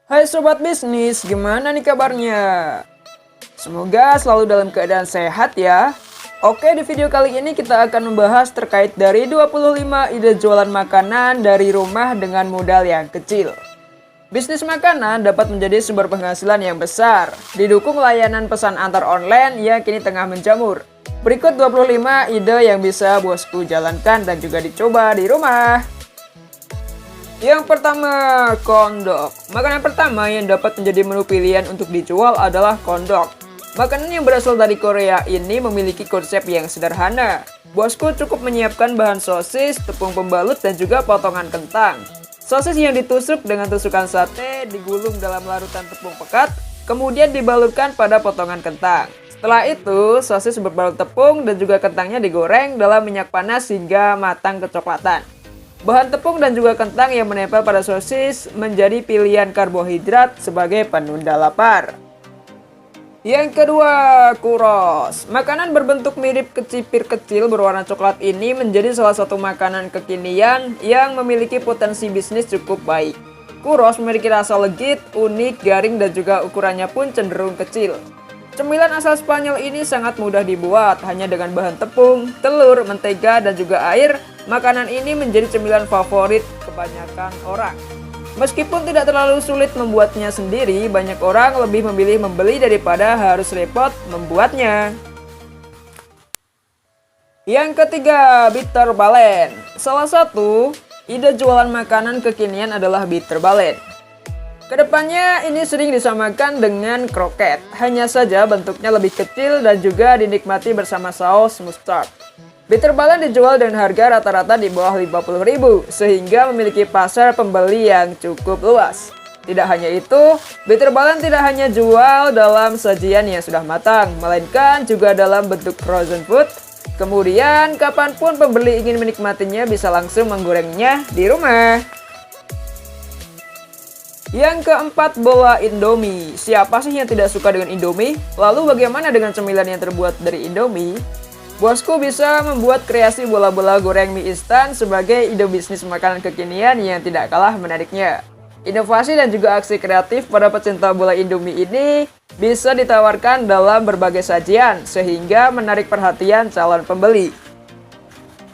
Hai sobat bisnis, gimana nih kabarnya? Semoga selalu dalam keadaan sehat ya. Oke, di video kali ini kita akan membahas terkait dari 25 ide jualan makanan dari rumah dengan modal yang kecil. Bisnis makanan dapat menjadi sumber penghasilan yang besar, didukung layanan pesan antar online yang kini tengah menjamur. Berikut 25 ide yang bisa bosku jalankan dan juga dicoba di rumah. Yang pertama, kondok. Makanan pertama yang dapat menjadi menu pilihan untuk dijual adalah kondok. Makanan yang berasal dari Korea ini memiliki konsep yang sederhana. Bosku cukup menyiapkan bahan sosis, tepung pembalut, dan juga potongan kentang. Sosis yang ditusuk dengan tusukan sate digulung dalam larutan tepung pekat, kemudian dibalurkan pada potongan kentang. Setelah itu, sosis berbalut tepung dan juga kentangnya digoreng dalam minyak panas hingga matang kecoklatan. Bahan tepung dan juga kentang yang menempel pada sosis menjadi pilihan karbohidrat sebagai penunda lapar. Yang kedua, churros. Makanan berbentuk mirip kecipir kecil berwarna coklat ini menjadi salah satu makanan kekinian yang memiliki potensi bisnis cukup baik. Churros memiliki rasa legit, unik, garing, dan juga ukurannya pun cenderung kecil. Cemilan asal Spanyol ini sangat mudah dibuat, hanya dengan bahan tepung, telur, mentega, dan juga air. Makanan ini menjadi cemilan favorit kebanyakan orang. Meskipun tidak terlalu sulit membuatnya sendiri, banyak orang lebih memilih membeli daripada harus repot membuatnya. Yang ketiga, bitter balen. Salah satu ide jualan makanan kekinian adalah bitter balen. Kedepannya ini sering disamakan dengan kroket, hanya saja bentuknya lebih kecil dan juga dinikmati bersama saus mustard. Bitter balen dijual dengan harga rata-rata di bawah 50.000, sehingga memiliki pasar pembeli yang cukup luas. Tidak hanya itu, bitter balen tidak hanya jual dalam sajian yang sudah matang, melainkan juga dalam bentuk frozen food. Kemudian, kapanpun pembeli ingin menikmatinya bisa langsung menggorengnya di rumah. Yang keempat, bola Indomie. Siapa sih yang tidak suka dengan Indomie? Lalu bagaimana dengan cemilan yang terbuat dari Indomie? Bosku bisa membuat kreasi bola-bola goreng mie instan sebagai ide bisnis makanan kekinian yang tidak kalah menariknya. Inovasi dan juga aksi kreatif pada pecinta bola Indomie ini bisa ditawarkan dalam berbagai sajian sehingga menarik perhatian calon pembeli.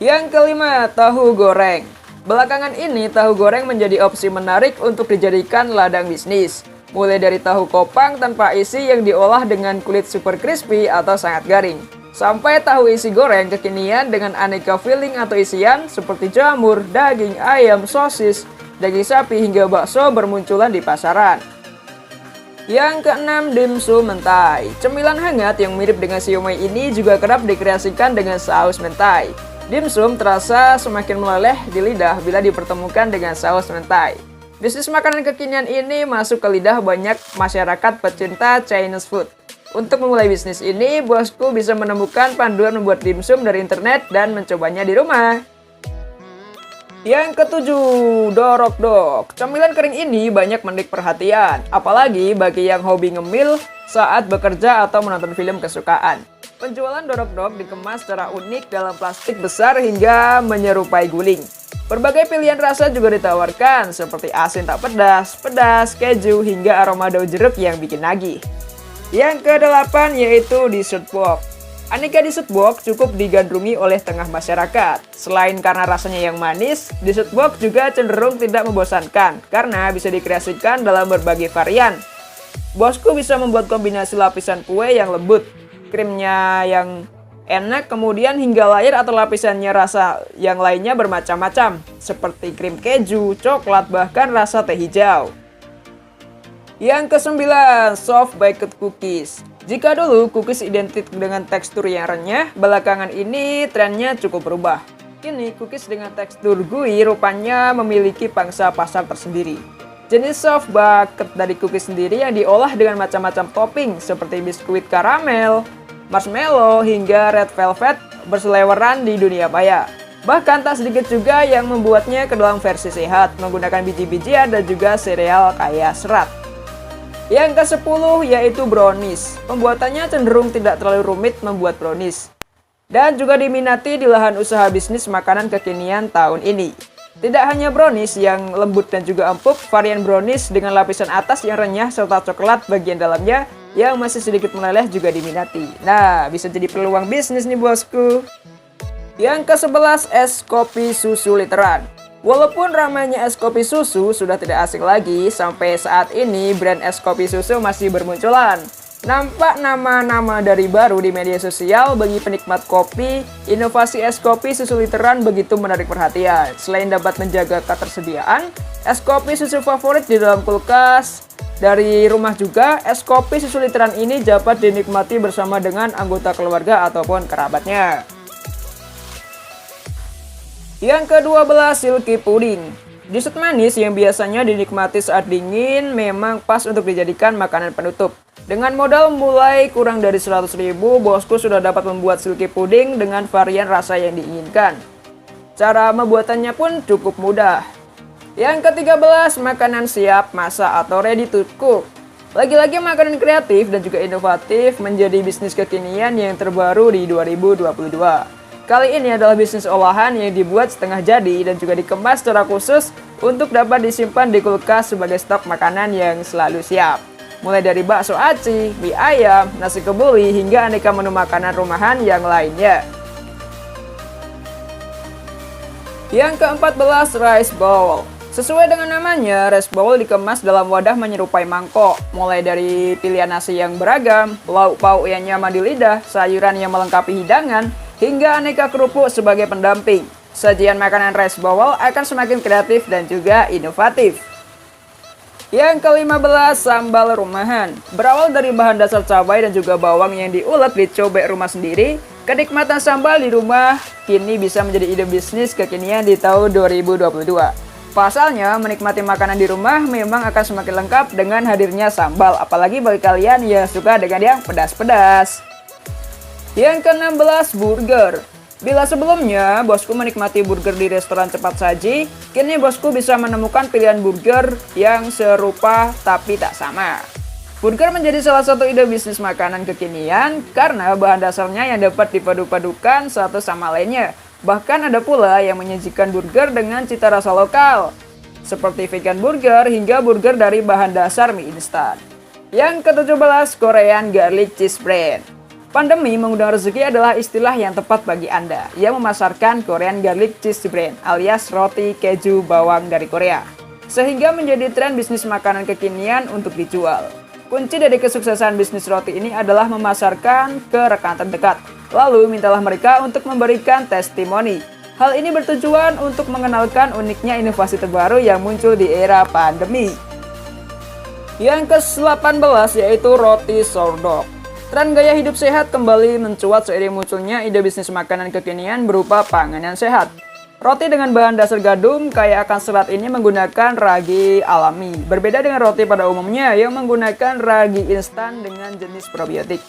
Yang kelima, tahu goreng. Belakangan ini tahu goreng menjadi opsi menarik untuk dijadikan ladang bisnis. Mulai dari tahu kopang tanpa isi yang diolah dengan kulit super crispy atau sangat garing, sampai tahu isi goreng kekinian dengan aneka filling atau isian seperti jamur, daging, ayam, sosis, daging sapi hingga bakso bermunculan di pasaran. Yang keenam, dimsum mentai. Cemilan hangat yang mirip dengan siomay ini juga kerap dikreasikan dengan saus mentai. Dimsum terasa semakin meleleh di lidah bila dipertemukan dengan saus mentai. Bisnis makanan kekinian ini masuk ke lidah banyak masyarakat pecinta Chinese food. Untuk memulai bisnis ini, bosku bisa menemukan panduan membuat dimsum dari internet dan mencobanya di rumah. Yang ketujuh, dorok-dok. Cemilan kering ini banyak menarik perhatian, apalagi bagi yang hobi ngemil saat bekerja atau menonton film kesukaan. Penjualan dorok-dok dikemas secara unik dalam plastik besar hingga menyerupai guling. Berbagai pilihan rasa juga ditawarkan, seperti asin tak pedas, pedas, keju, hingga aroma daun jeruk yang bikin nagih. Yang kedelapan yaitu dessert box. Aneka dessert box cukup digandrungi oleh tengah masyarakat. Selain karena rasanya yang manis, dessert box juga cenderung tidak membosankan karena bisa dikreasikan dalam berbagai varian. Bosku bisa membuat kombinasi lapisan kue yang lembut, krimnya yang enak, kemudian hingga layer atau lapisannya rasa yang lainnya bermacam-macam, seperti krim keju, coklat, bahkan rasa teh hijau. Yang kesembilan, soft baked cookies. Jika dulu cookies identik dengan tekstur yang renyah, belakangan ini trennya cukup berubah. Kini cookies dengan tekstur gooey rupanya memiliki pangsa pasar tersendiri. Jenis soft baked dari cookies sendiri yang diolah dengan macam-macam topping seperti biskuit karamel, marshmallow, hingga red velvet berseliweran di dunia maya. Bahkan tak sedikit juga yang membuatnya ke dalam versi sehat, menggunakan biji-bijian dan juga sereal kaya serat. Yang ke-10 yaitu brownies. Pembuatannya cenderung tidak terlalu rumit membuat brownies, dan juga diminati di lahan usaha bisnis makanan kekinian tahun ini. Tidak hanya brownies yang lembut dan juga empuk, varian brownies dengan lapisan atas yang renyah serta coklat bagian dalamnya yang masih sedikit meleleh juga diminati. Nah, bisa jadi peluang bisnis nih bosku. Yang ke-11, es kopi susu literan. Walaupun ramainya es kopi susu sudah tidak asing lagi, sampai saat ini brand es kopi susu masih bermunculan. Nampak nama-nama dari baru di media sosial bagi penikmat kopi, inovasi es kopi susu literan begitu menarik perhatian. Selain dapat menjaga ketersediaan, es kopi susu favorit di dalam kulkas dari rumah juga, es kopi susu literan ini dapat dinikmati bersama dengan anggota keluarga ataupun kerabatnya. Yang ke-12, silky pudding. Dessert manis yang biasanya dinikmati saat dingin memang pas untuk dijadikan makanan penutup. Dengan modal mulai kurang dari 100.000, bosku sudah dapat membuat silky pudding dengan varian rasa yang diinginkan. Cara membuatannya pun cukup mudah. Yang ke-13, makanan siap masak atau ready to cook. Lagi-lagi makanan kreatif dan juga inovatif menjadi bisnis kekinian yang terbaru di 2022. Kali ini adalah bisnis olahan yang dibuat setengah jadi dan juga dikemas secara khusus untuk dapat disimpan di kulkas sebagai stok makanan yang selalu siap. Mulai dari bakso aci, mie ayam, nasi kebuli, hingga aneka menu makanan rumahan yang lainnya. Yang ke-14, rice bowl. Sesuai dengan namanya, rice bowl dikemas dalam wadah menyerupai mangkok. Mulai dari pilihan nasi yang beragam, lauk pauk yang nyaman di lidah, sayuran yang melengkapi hidangan, hingga aneka kerupuk sebagai pendamping. Sajian makanan rice bowl akan semakin kreatif dan juga inovatif. Yang ke-15, sambal rumahan. Berawal dari bahan dasar cabai dan juga bawang yang diulek di cobek rumah sendiri, kenikmatan sambal di rumah kini bisa menjadi ide bisnis kekinian di tahun 2022. Pasalnya, menikmati makanan di rumah memang akan semakin lengkap dengan hadirnya sambal, apalagi bagi kalian yang suka dengan yang pedas-pedas. Yang ke-16, burger. Bila sebelumnya bosku menikmati burger di restoran cepat saji, kini bosku bisa menemukan pilihan burger yang serupa tapi tak sama. Burger menjadi salah satu ide bisnis makanan kekinian karena bahan dasarnya yang dapat dipadu-padukan satu sama lainnya. Bahkan ada pula yang menyajikan burger dengan cita rasa lokal, seperti vegan burger hingga burger dari bahan dasar mie instan. Yang ke-17, Korean Garlic Cheese Brand. Pandemi mengundang rezeki adalah istilah yang tepat bagi Anda yang memasarkan Korean Garlic Cheese Brand alias roti keju bawang dari Korea, sehingga menjadi tren bisnis makanan kekinian untuk dijual. Kunci dari kesuksesan bisnis roti ini adalah memasarkan ke rekan terdekat, lalu mintalah mereka untuk memberikan testimoni. Hal ini bertujuan untuk mengenalkan uniknya inovasi terbaru yang muncul di era pandemi. Yang ke-18 yaitu roti sourdough. Tren gaya hidup sehat kembali mencuat seiring munculnya ide bisnis makanan kekinian berupa panganan sehat. Roti dengan bahan dasar gandum kaya akan serat ini menggunakan ragi alami. Berbeda dengan roti pada umumnya yang menggunakan ragi instan dengan jenis probiotik.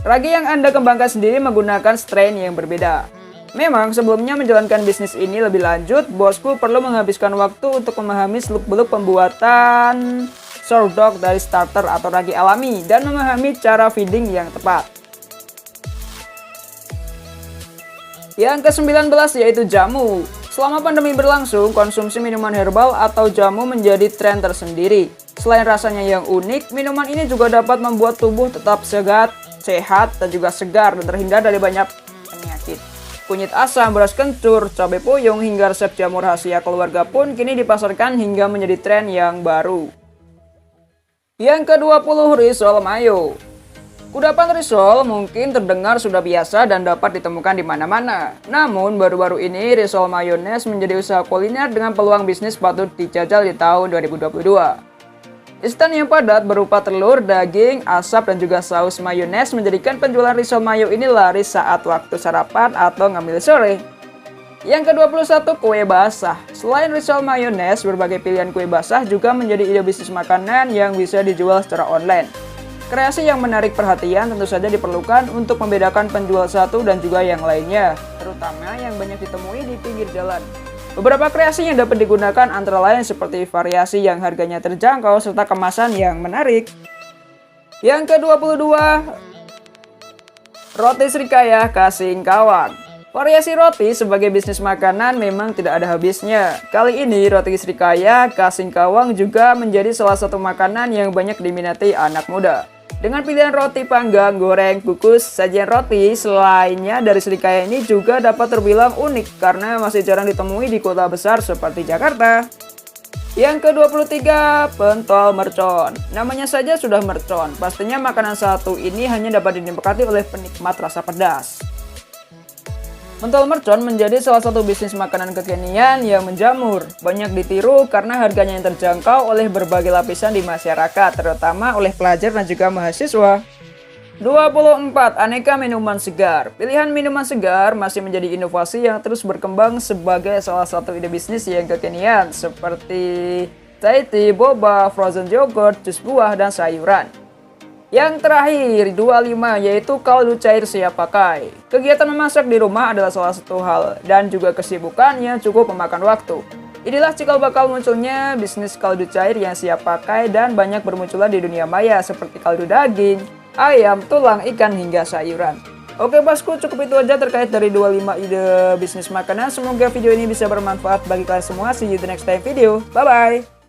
Ragi yang Anda kembangkan sendiri menggunakan strain yang berbeda. Memang sebelumnya menjalankan bisnis ini lebih lanjut, bosku perlu menghabiskan waktu untuk memahami seluk-beluk pembuatan sourdough dari starter atau ragi alami dan memahami cara feeding yang tepat. Yang ke-19 yaitu jamu. Selama pandemi berlangsung, konsumsi minuman herbal atau jamu menjadi tren tersendiri. Selain rasanya yang unik, minuman ini juga dapat membuat tubuh tetap sehat dan juga segar dan terhindar dari banyak penyakit. Kunyit asam, beras kencur, cabai puyung, hingga resep jamu rahasia keluarga pun kini dipasarkan hingga menjadi tren yang baru. Yang ke-20, risol mayo. Kudapan risol mungkin terdengar sudah biasa dan dapat ditemukan di mana-mana. Namun baru-baru ini risol mayones menjadi usaha kuliner dengan peluang bisnis patut dijajal di tahun 2022. Instan yang padat berupa telur, daging, asap, dan juga saus mayones menjadikan penjualan risol mayo ini laris saat waktu sarapan atau ngambil sore. Yang ke-21, kue basah. Selain risol mayones, berbagai pilihan kue basah juga menjadi ide bisnis makanan yang bisa dijual secara online. Kreasi yang menarik perhatian tentu saja diperlukan untuk membedakan penjual satu dan juga yang lainnya, terutama yang banyak ditemui di pinggir jalan. Beberapa kreasi yang dapat digunakan antara lain seperti variasi yang harganya terjangkau serta kemasan yang menarik. Yang ke-22, roti srikaya khas Singkawang. Variasi roti sebagai bisnis makanan memang tidak ada habisnya. Kali ini roti Srikaya, khas Singkawang juga menjadi salah satu makanan yang banyak diminati anak muda. Dengan pilihan roti panggang, goreng, kukus, sajian roti selainnya dari Srikaya ini juga dapat terbilang unik karena masih jarang ditemui di kota besar seperti Jakarta. Yang ke-23, pentol mercon. Namanya saja sudah mercon, pastinya makanan satu ini hanya dapat dinikmati oleh penikmat rasa pedas. Pentol mercon menjadi salah satu bisnis makanan kekinian yang menjamur. Banyak ditiru karena harganya yang terjangkau oleh berbagai lapisan di masyarakat, terutama oleh pelajar dan juga mahasiswa. 24. Aneka minuman segar. Pilihan minuman segar masih menjadi inovasi yang terus berkembang sebagai salah satu ide bisnis yang kekinian, seperti Thai tea, boba, frozen yogurt, jus buah, dan sayuran. Yang terakhir, 25, yaitu kaldu cair siap pakai. Kegiatan memasak di rumah adalah salah satu hal dan juga kesibukan yang cukup memakan waktu. Inilah cikal bakal munculnya bisnis kaldu cair yang siap pakai dan banyak bermunculan di dunia maya seperti kaldu daging, ayam, tulang, ikan, hingga sayuran. Oke bosku, cukup itu aja terkait dari 25 ide bisnis makanan. Semoga video ini bisa bermanfaat bagi kalian semua. See you the next time video. Bye-bye.